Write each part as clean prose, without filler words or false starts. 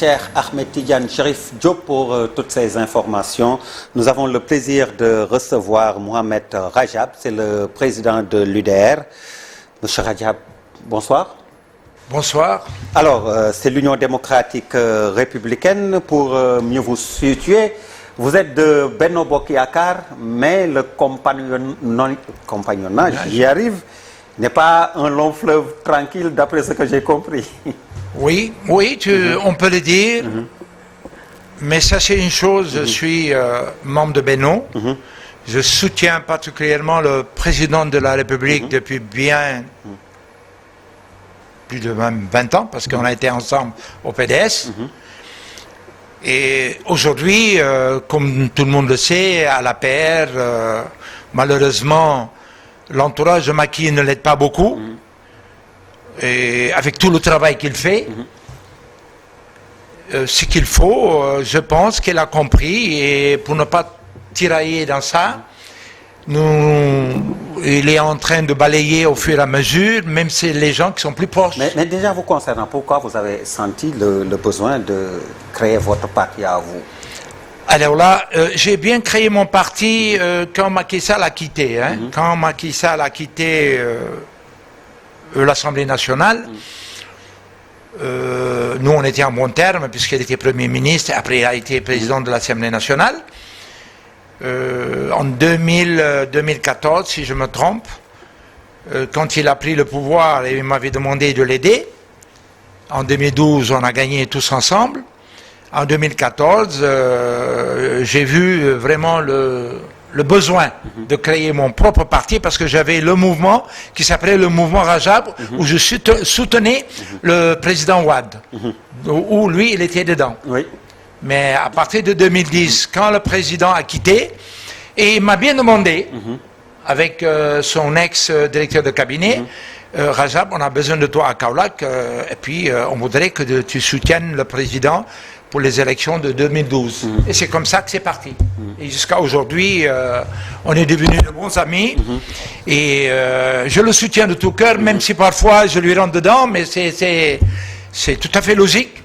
Cheikh Ahmed Tidiane Chérif Diop pour toutes ces informations. Nous avons le plaisir de recevoir Mohamed Rajab, c'est le président de l'UDR. Monsieur Rajab, bonsoir. Bonsoir. Alors, c'est l'Union démocratique républicaine. Pour mieux vous situer, vous êtes de Benno Bokk Yakaar, mais le compagnonnage, j'y arrive, n'est pas un long fleuve tranquille, d'après ce que j'ai compris. Oui, on peut le dire. Mais sachez une chose, je suis membre de Benno. Je soutiens particulièrement le président de la République depuis bien plus de 20 ans, parce qu'on a été ensemble au PDS. Et aujourd'hui, comme tout le monde le sait, à l'APR, malheureusement, l'entourage de Macky ne l'aide pas beaucoup. Et avec tout le travail qu'il fait, ce qu'il faut, je pense qu'elle a compris. Et pour ne pas tirailler dans ça, il est en train de balayer au fur et à mesure, même si les gens qui sont plus proches. Mais déjà vous concernant, pourquoi vous avez senti le besoin de créer votre parti à vous? Alors là, j'ai bien créé mon parti quand Macky Sall a quitté. Quand Macky Sall a quitté l'Assemblée nationale, nous on était en bon terme puisqu'il était Premier ministre, après il a été président de l'Assemblée nationale. En 2014, si je me trompe, quand il a pris le pouvoir, il m'avait demandé de l'aider. En 2012, on a gagné tous ensemble. En 2014, j'ai vu vraiment le besoin de créer mon propre parti parce que j'avais le mouvement qui s'appelait le mouvement Rajab, où je soutenais le président Wade, où lui, il était dedans. Oui. Mais à partir de 2010, quand le président a quitté, et il m'a bien demandé, avec son ex-directeur de cabinet, Rajab, on a besoin de toi à Kaolack, et puis on voudrait que tu soutiennes le président pour les élections de 2012. Et c'est comme ça que c'est parti. Et jusqu'à aujourd'hui, on est devenus de bons amis. Et je le soutiens de tout cœur, même si parfois je lui rentre dedans, mais c'est tout à fait logique.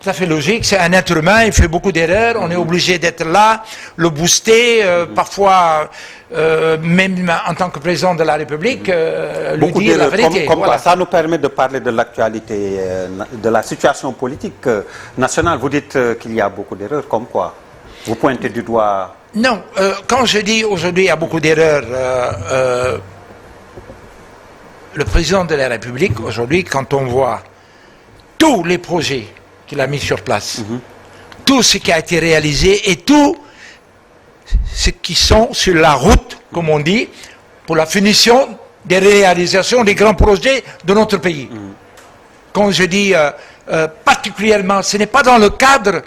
Tout à fait logique, c'est un être humain, il fait beaucoup d'erreurs, on est obligé d'être là, le booster, parfois, même en tant que président de la République, lui dire la vérité. Voilà. Ça nous permet de parler de l'actualité, de la situation politique nationale. Vous dites qu'il y a beaucoup d'erreurs, comme quoi? Vous pointez du doigt... Non, quand je dis aujourd'hui il y a beaucoup d'erreurs, le président de la République, aujourd'hui, quand on voit tous les projets qu'il a mis sur place, tout ce qui a été réalisé et tout ce qui sont sur la route, comme on dit, pour la finition des réalisations des grands projets de notre pays. Quand je dis particulièrement, ce n'est pas dans le cadre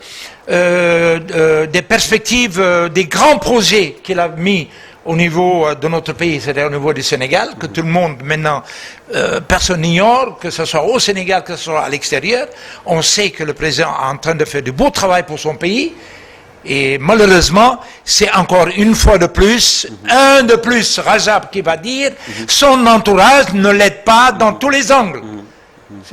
des perspectives des grands projets qu'il a mis au niveau de notre pays, c'est-à-dire au niveau du Sénégal, que tout le monde maintenant, personne n'ignore, que ce soit au Sénégal, que ce soit à l'extérieur. On sait que le président est en train de faire du beau travail pour son pays. Et malheureusement, c'est encore une fois de plus, un de plus, Rajab qui va dire, son entourage ne l'aide pas dans tous les angles.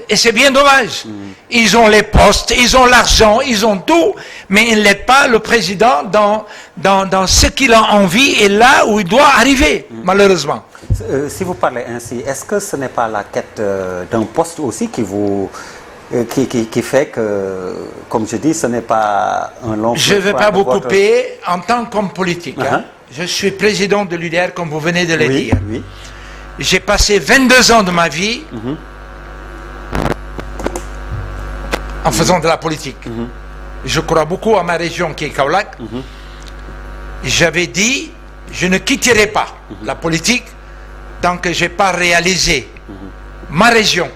Et c'est bien dommage. Ils ont les postes, ils ont l'argent, ils ont tout, mais ils n'aident pas le président dans ce qu'il a envie et là où il doit arriver, malheureusement. Si vous parlez ainsi, est-ce que ce n'est pas la quête d'un poste aussi qui vous... Qui fait que, comme je dis, ce n'est pas un long... Je ne veux pas vous couper en tant qu'homme politique. Je suis président de l'UDR, comme vous venez de le dire. J'ai passé 22 ans de ma vie en faisant de la politique. Je crois beaucoup à ma région qui est Kaolack. J'avais dit, je ne quitterai pas la politique tant que je n'ai pas réalisé ma région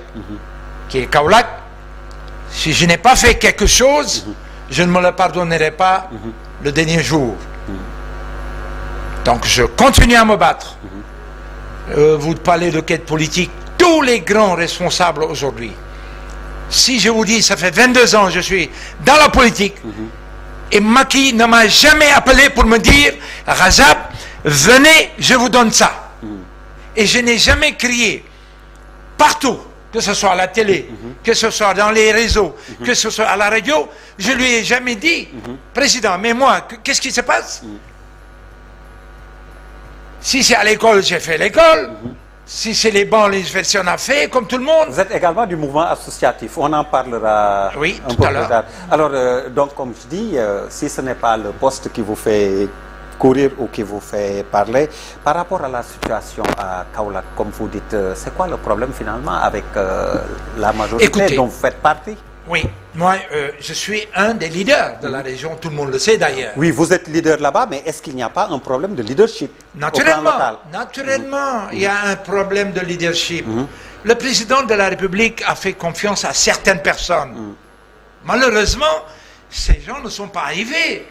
qui est Kaolack. Si je n'ai pas fait quelque chose, je ne me le pardonnerai pas le dernier jour. Donc je continue à me battre. Vous parlez de quête politique, tous les grands responsables aujourd'hui. Si je vous dis, ça fait 22 ans que je suis dans la politique, et Macky ne m'a jamais appelé pour me dire, Rajab, venez, je vous donne ça. Et je n'ai jamais crié partout, que ce soit à la télé, que ce soit dans les réseaux, que ce soit à la radio, je lui ai jamais dit, Président, mais moi, qu'est-ce qui se passe? Si c'est à l'école, j'ai fait l'école. Si c'est les bancs, l'université, on a fait, comme tout le monde. Vous êtes également du mouvement associatif. On en parlera Oui, un tout peu à plus l'heure. tard. Alors, donc, comme je dis, si ce n'est pas le poste qui vous fait courir ou qui vous fait parler, par rapport à la situation à Kaolack, comme vous dites, c'est quoi le problème finalement avec la majorité Écoutez, dont vous faites partie? Oui, moi, je suis un des leaders de la région, tout le monde le sait d'ailleurs. Oui, vous êtes leader là-bas, mais est-ce qu'il n'y a pas un problème de leadership au plan local? Naturellement, il y a un problème de leadership. Le président de la République a fait confiance à certaines personnes. Malheureusement, ces gens ne sont pas arrivés.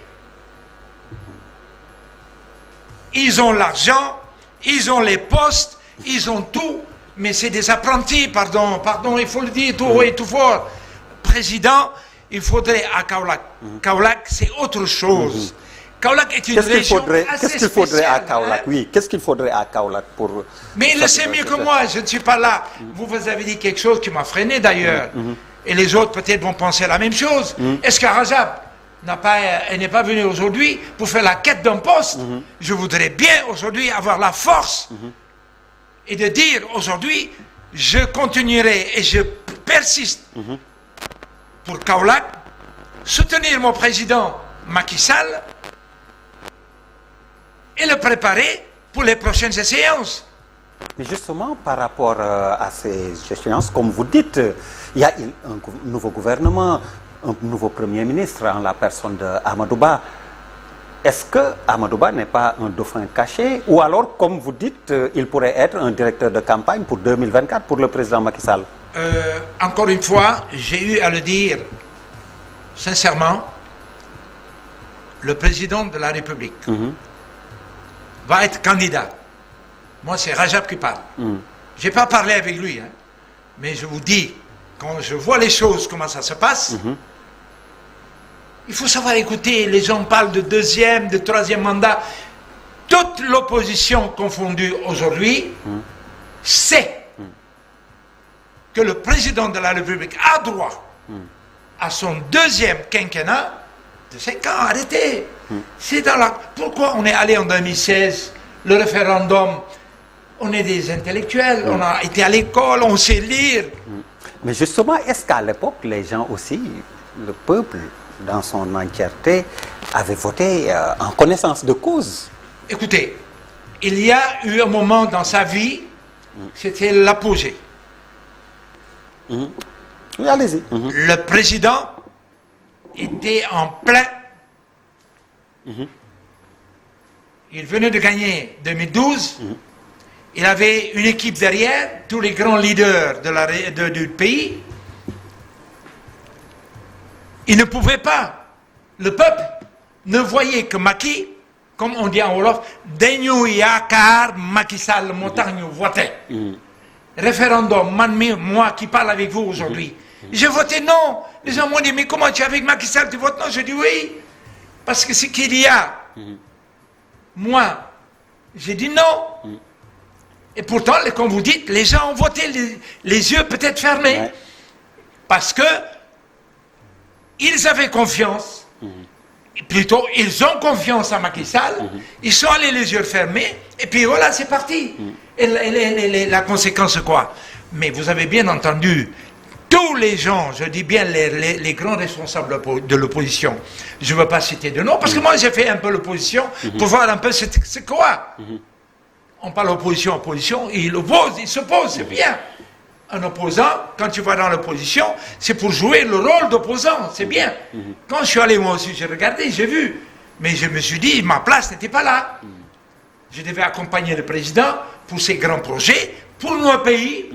Ils ont l'argent, ils ont les postes, ils ont tout, mais c'est des apprentis, pardon, il faut le dire tout haut et tout fort. Président, il faudrait à Kaolack. Kaolack, c'est autre chose. Kaolack est une région assez Qu'est-ce qu'il faudrait à spéciale, Kaolack? hein. Oui, qu'est-ce qu'il faudrait à Kaolack pour... Mais il le sait mieux que moi, je ne suis pas là. Vous avez dit quelque chose qui m'a freiné d'ailleurs. Et les autres peut-être vont penser la même chose. Est-ce que Rajab n'est pas venu aujourd'hui pour faire la quête d'un poste? Je voudrais bien aujourd'hui avoir la force et de dire aujourd'hui, je continuerai et je persiste pour Kaolack, soutenir mon président Macky Sall et le préparer pour les prochaines séances. Mais justement, par rapport à ces échéances, comme vous dites, il y a un nouveau gouvernement, un nouveau Premier ministre en la personne d'Amadou Ba. Est-ce que Amadou Ba n'est pas un dauphin caché? Ou alors, comme vous dites, il pourrait être un directeur de campagne pour 2024 pour le président Macky Sall? Encore une fois, j'ai eu à le dire sincèrement, le président de la République va être candidat. Moi, c'est Rajab qui parle. Je n'ai pas parlé avec lui, hein, mais je vous dis, quand je vois les choses, comment ça se passe, il faut savoir écouter. Les gens parlent de deuxième, de troisième mandat. Toute l'opposition confondue aujourd'hui sait que le président de la République a droit à son deuxième quinquennat de 5 ans. Arrêtez. C'est dans la... Pourquoi on est allé en 2016, le référendum? On est des intellectuels, on a été à l'école, on sait lire. Mais justement, est-ce qu'à l'époque, les gens aussi, le peuple, dans son entièreté, avait voté en connaissance de cause? Écoutez, il y a eu un moment dans sa vie, c'était l'apogée. Oui, allez-y. Le président était en plein. Il venait de gagner 2012. Il avait une équipe derrière, tous les grands leaders du pays. Il ne pouvait pas. Le peuple ne voyait que Macky, comme on dit en Wolof, dañu yaakaar Macky Sall moo tax ñu voté. Référendum, moi qui parle avec vous aujourd'hui, j'ai voté non. Les gens m'ont dit, mais comment tu es avec Macky Sall, tu votes non? Je dis oui. Parce que ce qu'il y a, moi, j'ai dit non. Et pourtant, comme vous dites, les gens ont voté les yeux peut-être fermés. Ouais. Parce que ils avaient confiance. Plutôt, ils ont confiance à Macky Sall. Ils sont allés les yeux fermés. Et puis voilà, c'est parti. Et la conséquence, quoi? Mais vous avez bien entendu, tous les gens, je dis bien les grands responsables de l'opposition, je ne veux pas citer de nom, parce que moi j'ai fait un peu l'opposition pour voir un peu c'est quoi. On parle opposition, il oppose, il s'oppose, c'est bien. Un opposant, quand tu vas dans l'opposition, c'est pour jouer le rôle d'opposant, c'est bien. Quand je suis allé moi aussi, j'ai regardé, j'ai vu, mais je me suis dit, ma place n'était pas là. Je devais accompagner le président pour ses grands projets, pour notre pays,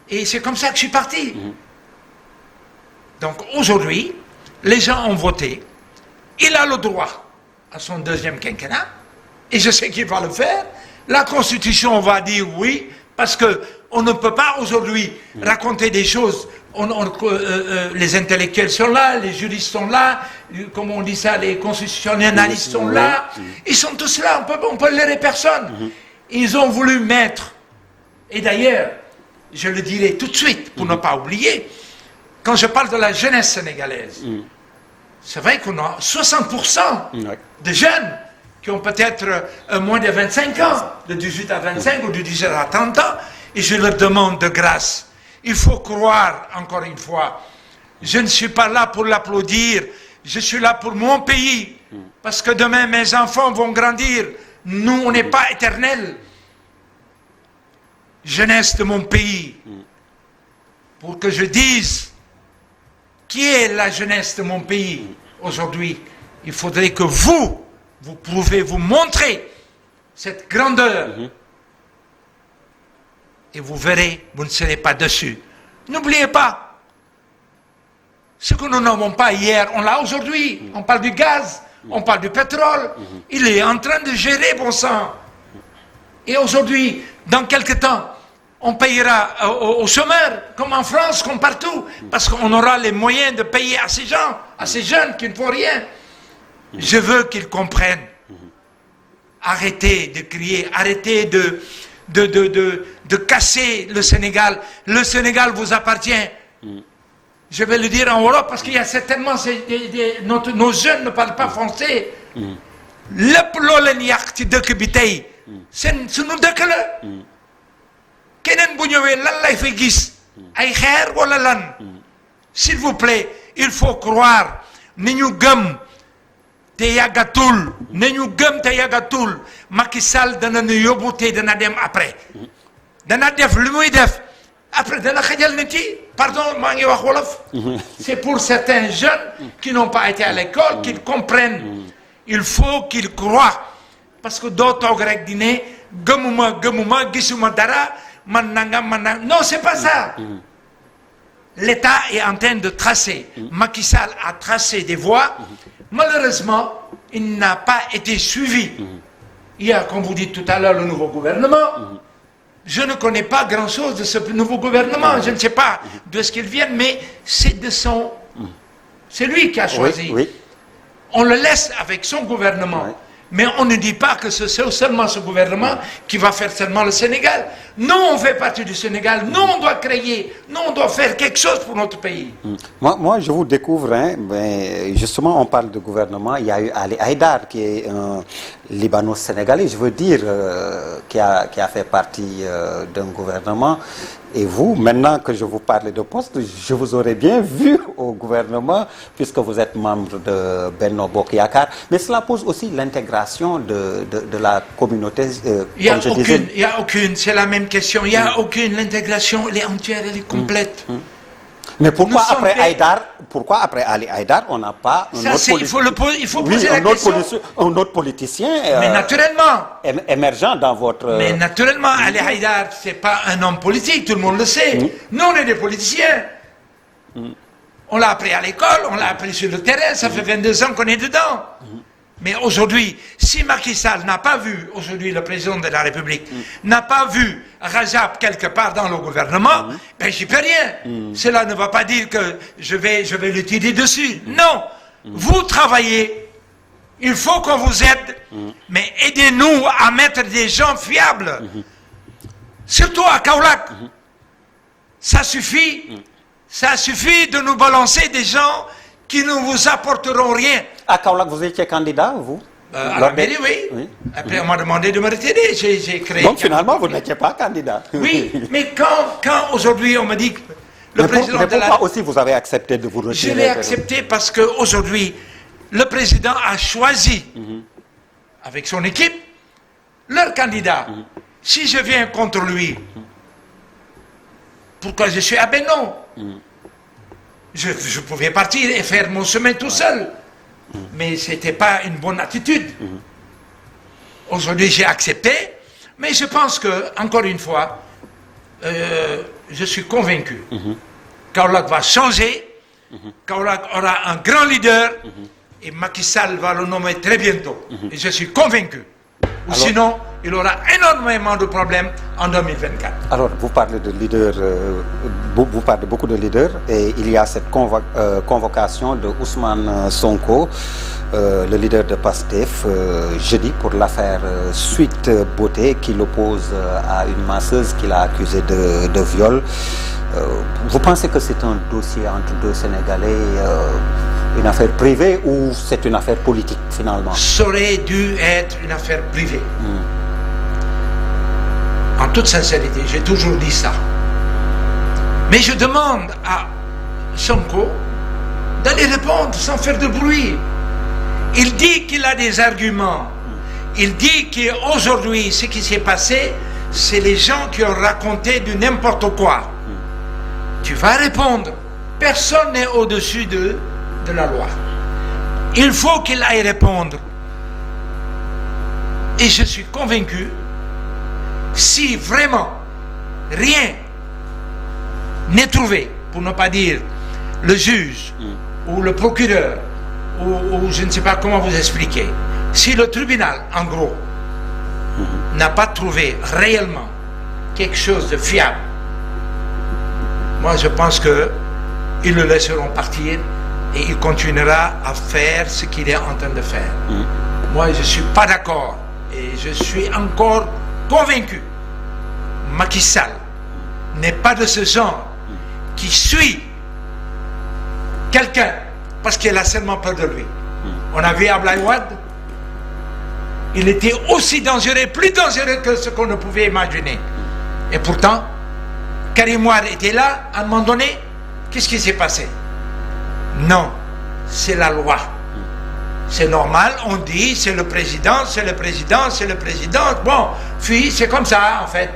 et c'est comme ça que je suis parti. Donc aujourd'hui, les gens ont voté, il a le droit à son deuxième quinquennat, et je sais qu'il va le faire. La Constitution va dire oui, parce que on ne peut pas aujourd'hui raconter des choses. Les intellectuels sont là, les juristes sont là, comme on dit ça, les constitutionnalistes sont là. Ils sont tous là, on peut leurrer personne. Ils ont voulu mettre, et d'ailleurs, je le dirai tout de suite pour ne pas oublier, quand je parle de la jeunesse sénégalaise, c'est vrai qu'on a 60% de jeunes qui ont peut-être moins de 25 ans, de 18 à 25 ou de 18 à 30 ans, et je leur demande de grâce. Il faut croire, encore une fois, je ne suis pas là pour l'applaudir, je suis là pour mon pays, parce que demain mes enfants vont grandir. Nous, on n'est pas éternels. Jeunesse de mon pays, pour que je dise qui est la jeunesse de mon pays aujourd'hui, il faudrait que vous pouvez vous montrer cette grandeur. Et vous verrez, vous ne serez pas dessus. N'oubliez pas, ce que nous n'avons pas hier, on l'a aujourd'hui. On parle du gaz, on parle du pétrole. Il est en train de gérer, bon sang. Et aujourd'hui, dans quelque temps, on payera aux chômeurs, comme en France, comme partout, parce qu'on aura les moyens de payer à ces gens, à ces jeunes qui ne font rien. Je veux qu'ils comprennent. Arrêtez de crier, arrêtez de casser le Sénégal. Le Sénégal vous appartient. Je vais le dire en Europe parce qu'il y a certainement nos jeunes ne parlent pas français. lépp loo leen yàq ci dëkk bi tey sunu dëkk la keneen bu ñëwee lan lay fay gis ay xeer wala lan s'il vous plaît il faut croire ni ñu gëm te yàggatul ni ñu gëm te yàggatul Macky Sall dana nu yóbbu te dana dem après dana def lu muy def après dana xajal nit yi pardon maa ngi wax wolof c'est pour certains jeunes qui n'ont pas été à l'école qu'ils comprennent il faut qu'ils croient parce que doo toog rek di ne gëmuma gisuma dara man nangam non c'est pas ça l'État est en train de tracer Macky Sall a tracé des voies malheureusement il n'a pas été suivi il y a comme vous dites tout à l'heure le nouveau gouvernement je ne connais pas grand-chose de ce nouveau gouvernement je ne sais pas d'où est-ce qu'il vient mais c'est lui qui a choisi oui. On le laisse avec son gouvernement. Oui. Mais on ne dit pas que c'est seulement ce gouvernement qui va faire seulement le Sénégal. Nous, on fait partie du Sénégal. Nous, on doit créer. Nous, on doit faire quelque chose pour notre pays. Moi je vous découvre. Mais justement, on parle de gouvernement. Il y a eu Ali Haïdar, qui est un Libano-Sénégalais, je veux dire, qui a fait partie d'un gouvernement. Et vous, maintenant que je vous parle de poste, je vous aurais bien vu au gouvernement, puisque vous êtes membre de Benno Bokk Yakaar. Mais cela pose aussi l'intégration de la communauté, il n'y a aucune, c'est la même question. Il n'y a aucune, l'intégration, elle est entière, elle est complète. Mais pourquoi après Ali Haïdar, on n'a pas un autre poser la question. Un autre politicien mais naturellement, émergent dans votre... Mais naturellement, Ali Haïdar, ce n'est pas un homme politique, tout le monde le sait. Nous, on est des politiciens. On l'a appris à l'école, on l'a appris sur le terrain, ça fait 22 ans qu'on est dedans. Mais aujourd'hui, si Macky Sall n'a pas vu, aujourd'hui le président de la République, n'a pas vu Rajab quelque part dans le gouvernement, ben j'y peux rien. Cela ne va pas dire que je vais le tirer dessus. Non, vous travaillez, il faut qu'on vous aide, mais aidez-nous à mettre des gens fiables. Surtout à Kaolack. Ça suffit de nous balancer des gens qui ne vous apporteront rien. À Kaolack, vous étiez candidat, vous à la mairie, oui. Après, on m'a demandé de me retirer. J'ai créé... Donc, finalement, vous n'étiez pas candidat. Oui, mais quand aujourd'hui, on me dit que le président mais pourquoi aussi vous avez accepté de vous retirer? Je l'ai accepté parce qu'aujourd'hui, le président a choisi, avec son équipe, leur candidat. Si je viens contre lui, pourquoi je suis à Benno? Je pouvais partir et faire mon chemin tout seul. Mais ce n'était pas une bonne attitude. Aujourd'hui, j'ai accepté. Mais je pense que, encore une fois, je suis convaincu. Kaolack va changer. Kaolack aura un grand leader. Et Macky Sall va le nommer très bientôt. Et je suis convaincu. Ou sinon, il aura énormément de problèmes en 2024. Alors, vous parlez de leaders, vous parlez beaucoup de leaders, et il y a cette convocation de Ousmane Sonko, le leader de PASTEF, jeudi pour l'affaire Sweet Beauté, qui l'oppose à une masseuse qu'il a accusée de viol. Vous pensez que c'est un dossier entre deux Sénégalais, une affaire privée, ou c'est une affaire politique finalement? Ça aurait dû être une affaire privée. En toute sincérité, j'ai toujours dit ça. Mais je demande à Sonko d'aller répondre sans faire de bruit. Il dit qu'il a des arguments. Il dit qu'aujourd'hui, ce qui s'est passé, c'est les gens qui ont raconté du n'importe quoi. Tu vas répondre. Personne n'est au-dessus de la loi. Il faut qu'il aille répondre. Et je suis convaincu, si vraiment rien n'est trouvé, pour ne pas dire le juge ou le procureur, ou je ne sais pas comment vous expliquer, si le tribunal, en gros, n'a pas trouvé réellement quelque chose de fiable, moi je pense qu'ils le laisseront partir et il continuera à faire ce qu'il est en train de faire. Moi je ne suis pas d'accord et je suis encore convaincu. Macky Sall n'est pas de ce genre qui suit quelqu'un parce qu'il a seulement peur de lui. On a vu Abdoulaye Wade, il était aussi dangereux, plus dangereux que ce qu'on ne pouvait imaginer. Et pourtant, Karim Wade était là, à un moment donné, qu'est-ce qui s'est passé? Non, c'est la loi. C'est normal, on dit, c'est le président, c'est le président, c'est le président. Bon, puis c'est comme ça, en fait.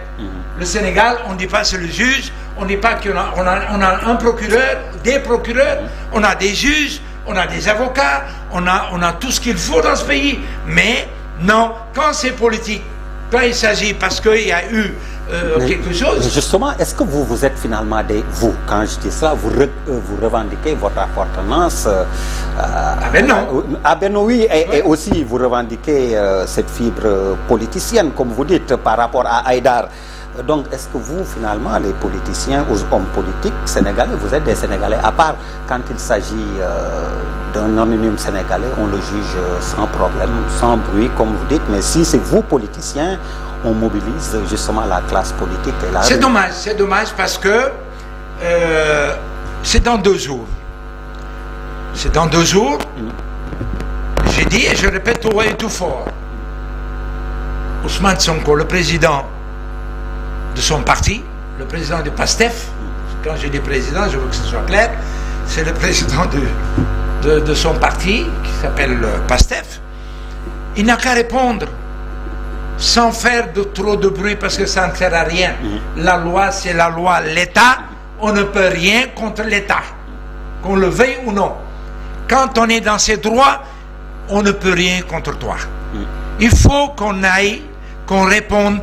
Le Sénégal, on ne dit pas c'est le juge, on ne dit pas qu'on a, on a un procureur, des procureurs, on a des juges, on a des avocats, on a tout ce qu'il faut dans ce pays. Mais non, quand c'est politique, quand il s'agit parce qu'il y a eu quelque chose... Mais justement, est-ce que vous êtes finalement vous, quand je dis ça, vous revendiquez votre appartenance Ah ben non. Ah ben oui, et aussi vous revendiquez cette fibre politicienne, comme vous dites, par rapport à Haïdar. Donc, est-ce que vous, finalement, les politiciens ou hommes politiques sénégalais, vous êtes des Sénégalais à part? Quand il s'agit d'un anonyme sénégalais, on le juge sans problème, sans bruit, comme vous dites. Mais si c'est vous, politiciens, on mobilise justement la classe politique. C'est dommage parce que c'est dans 2 jours. C'est dans 2 jours. J'ai dit et je répète tout haut et tout fort. Ousmane Sonko, le président de son parti, le président du PASTEF, quand je dis président, je veux que ce soit clair, c'est le président de son parti, qui s'appelle le PASTEF, il n'a qu'à répondre, sans faire trop de bruit, parce que ça ne sert à rien. La loi, c'est la loi. L'État, on ne peut rien contre l'État, qu'on le veuille ou non. Quand on est dans ses droits, on ne peut rien contre toi. Il faut qu'on aille, qu'on réponde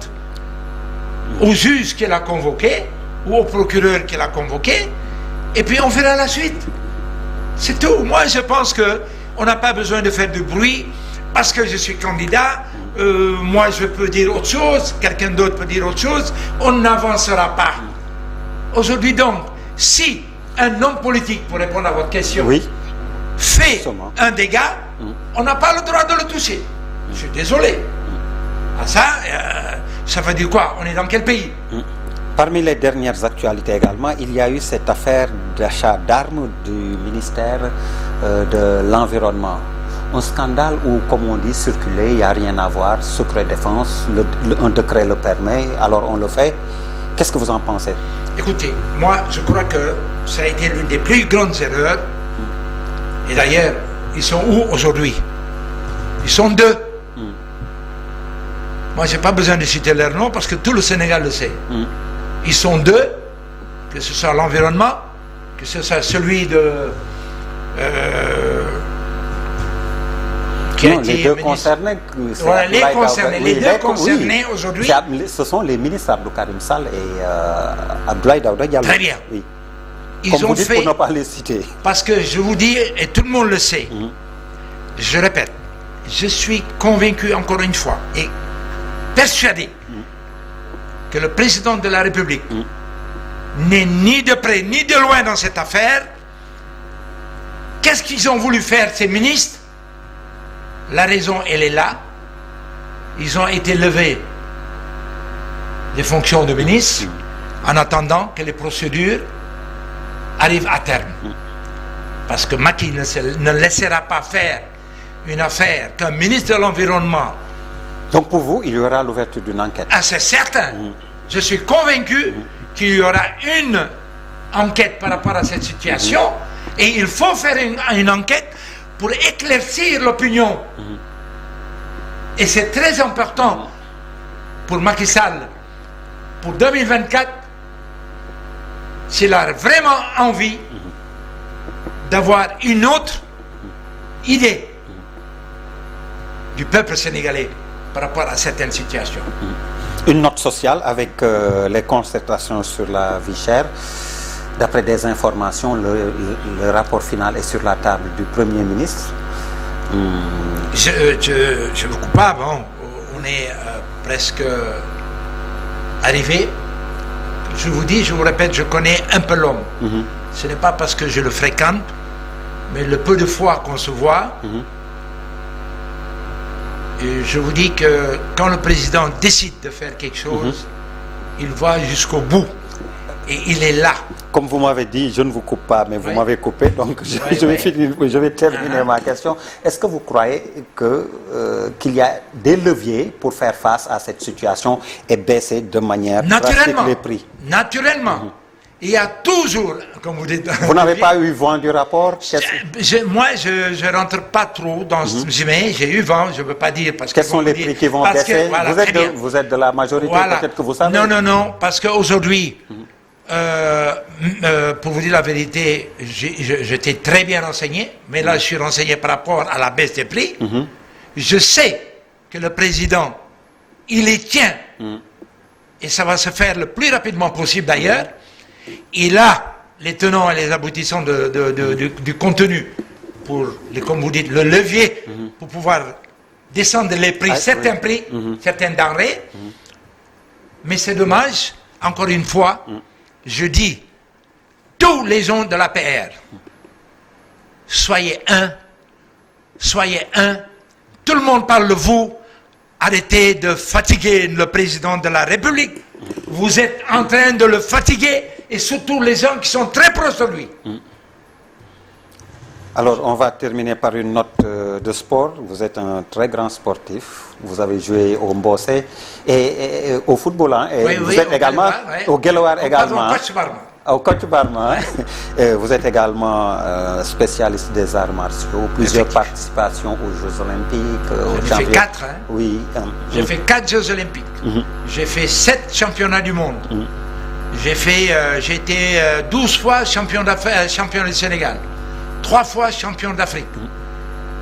au juge qui l'a convoqué ou au procureur qui l'a convoqué, et puis on verra la suite. C'est tout. Moi, je pense qu'on n'a pas besoin de faire du bruit parce que je suis candidat. Moi, je peux dire autre chose, quelqu'un d'autre peut dire autre chose. On n'avancera pas. Aujourd'hui, donc, si un homme politique, pour répondre à votre question, fait un dégât, on n'a pas le droit de le toucher. Je suis désolé. Ça veut dire quoi? On est dans quel pays? Parmi les dernières actualités également, il y a eu cette affaire d'achat d'armes du ministère de l'Environnement. Un scandale où, comme on dit, circuler, il n'y a rien à voir, secret défense, un décret le permet, alors on le fait. Qu'est-ce que vous en pensez? Écoutez, moi je crois que ça a été l'une des plus grandes erreurs. Et d'ailleurs, ils sont où aujourd'hui? Ils sont 2. Moi, je n'ai pas besoin de citer leur nom parce que tout le Sénégal le sait. Ils sont 2, que ce soit l'environnement, que ce soit celui de... qui non, les deux concernés. Voilà, les deux concernés aujourd'hui. Ce sont les ministres Abdou Karim Sall et Abdoulaye Daouda Diallo. Très bien. Oui. Ils Comme ont vous dites, fait... pour ne pas les citer. Parce que je vous dis, et tout le monde le sait, je répète, je suis convaincu encore une fois, et persuadé que le président de la République n'est ni de près ni de loin dans cette affaire. Qu'est-ce qu'ils ont voulu faire, ces ministres? La raison, elle est là. Ils ont été levés des fonctions de ministre en attendant que les procédures arrivent à terme. Parce que Macky ne laissera pas faire une affaire qu'un ministre de l'Environnement. Donc pour vous, il y aura l'ouverture d'une enquête? Ah, c'est certain. Je suis convaincu qu'il y aura une enquête par rapport à cette situation et il faut faire une enquête pour éclaircir l'opinion. Et c'est très important pour Macky Sall, pour 2024, s'il a vraiment envie d'avoir une autre idée du peuple sénégalais par rapport à certaines situations. Une note sociale avec les concertations sur la vie chère. D'après des informations, le rapport final est sur la table du Premier ministre. Je vous coupe pas, bon, on est presque arrivé. Je vous dis, je vous répète, je connais un peu l'homme. Ce n'est pas parce que je le fréquente, mais le peu de fois qu'on se voit, et je vous dis que quand le président décide de faire quelque chose, il va jusqu'au bout. Et il est là. Comme vous m'avez dit, je ne vous coupe pas, mais vous m'avez coupé, donc je vais terminer ma question. Est-ce que vous croyez qu'il y a des leviers pour faire face à cette situation et baisser de manière drastique les prix? Naturellement. Il y a toujours, comme vous dites... Vous n'avez pas eu vent du rapport? Moi, je ne rentre pas trop dans ce... Mais j'ai eu vent, je ne veux pas dire... Parce Quels sont les prix qui vont baisser? Voilà, vous êtes de la majorité, peut-être que vous savez. Non, parce qu'aujourd'hui... pour vous dire la vérité, j'étais très bien renseigné, mais là je suis renseigné par rapport à la baisse des prix. Je sais que le président, il y tient, et ça va se faire le plus rapidement possible d'ailleurs. Il a les tenants et les aboutissants du contenu pour, comme vous dites, le levier pour pouvoir descendre les prix, certains prix, certaines denrées. Mais c'est dommage, encore une fois, je dis, tous les gens de l'APR, soyez un, tout le monde parle de vous, arrêtez de fatiguer le président de la République, vous êtes en train de le fatiguer, et surtout les gens qui sont très proches de lui. Alors, on va terminer par une note de sport. Vous êtes un très grand sportif. Vous avez joué au Mbossé et au football. Hein, et vous êtes également au Guelwaar également. Au Kocc Barma. Vous êtes également spécialiste des arts martiaux. Plusieurs participations aux Jeux Olympiques. J'ai fait 4. Hein. Oui. J'ai fait 4 Jeux Olympiques. J'ai fait 7 championnats du monde. J'ai été 12 fois champion du Sénégal. 3 fois champion d'Afrique.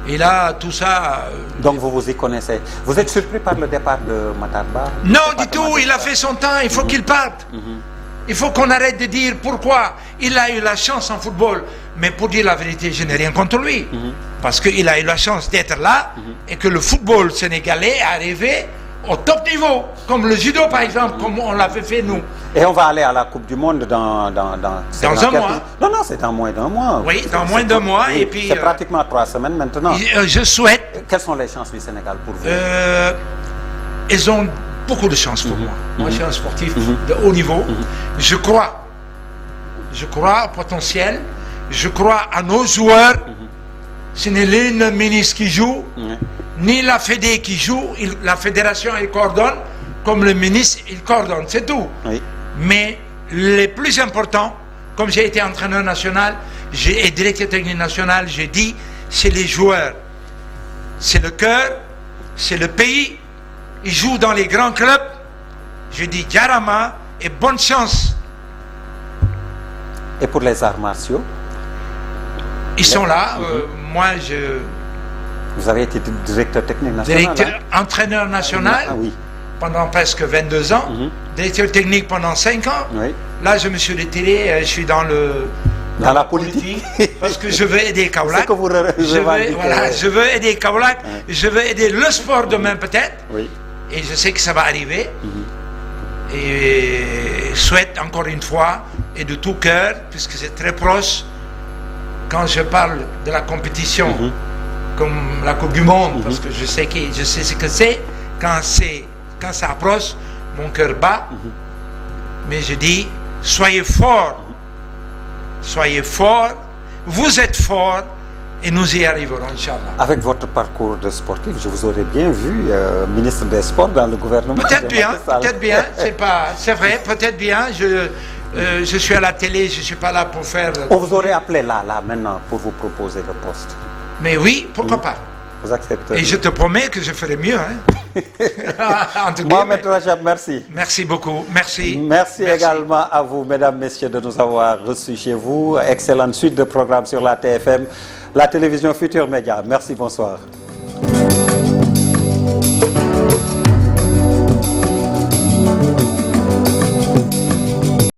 Et là, tout ça... Donc vous vous y connaissez. Vous êtes surpris par le départ de Matar Ba? Non, du tout. Il a fait son temps. Il faut qu'il parte. Il faut qu'on arrête de dire pourquoi il a eu la chance en football. Mais pour dire la vérité, je n'ai rien contre lui. Parce qu'il a eu la chance d'être là et que le football sénégalais est arrivé au top niveau. Comme le judo, par exemple, comme on l'avait fait nous. Et on va aller à la Coupe du Monde dans un mois. Non, c'est dans moins d'un mois. Oui, dans moins d'un mois. Oui, et puis c'est pratiquement 3 semaines maintenant. Je souhaite... Quelles sont les chances du Sénégal pour vous? Ils ont beaucoup de chances pour moi. Moi, je suis un sportif de haut niveau. Je crois au potentiel. Je crois à nos joueurs. Ce n'est ni le ministre qui joue, ni la Fédé qui joue. La fédération, elle coordonne. Comme le ministre, il coordonne. C'est tout. Oui. Mais les plus importants, comme j'ai été entraîneur national et directeur technique national, j'ai dit, c'est les joueurs. C'est le cœur, c'est le pays. Ils jouent dans les grands clubs. Je dis Djarama et bonne chance. Et pour les arts martiaux? Ils sont là. Moi, Vous avez été directeur technique national? Entraîneur national. Oui. Pendant presque 22 ans, directeur technique pendant 5 ans. Oui. Là, je me suis retiré, je suis dans la politique. Parce que je veux aider Kaolack. C'est que vous je veux aider Kaolack. Je veux aider le sport demain peut-être. Oui. Et je sais que ça va arriver. Et souhaite encore une fois, et de tout cœur, puisque c'est très proche, quand je parle de la compétition, comme la Coupe du Monde, parce que je sais ce que c'est, quand ça approche, mon cœur bat, mais je dis, soyez forts, vous êtes forts, et nous y arriverons, Inch'Allah. Avec votre parcours de sportif, je vous aurais bien vu ministre des Sports dans le gouvernement. Peut-être bien, c'est vrai, peut-être bien. Je suis à la télé, je ne suis pas là pour faire... On vous aurait appelé là, maintenant, pour vous proposer le poste. Mais oui, pourquoi pas. Vous acceptez. Et je te promets que je ferai mieux. Hein. En tout cas, Mohamed Rajab, merci. Merci beaucoup. Merci. Merci également à vous, mesdames, messieurs, de nous avoir reçus chez vous. Excellente suite de programmes sur la TFM, la télévision Futur Média. Merci, bonsoir.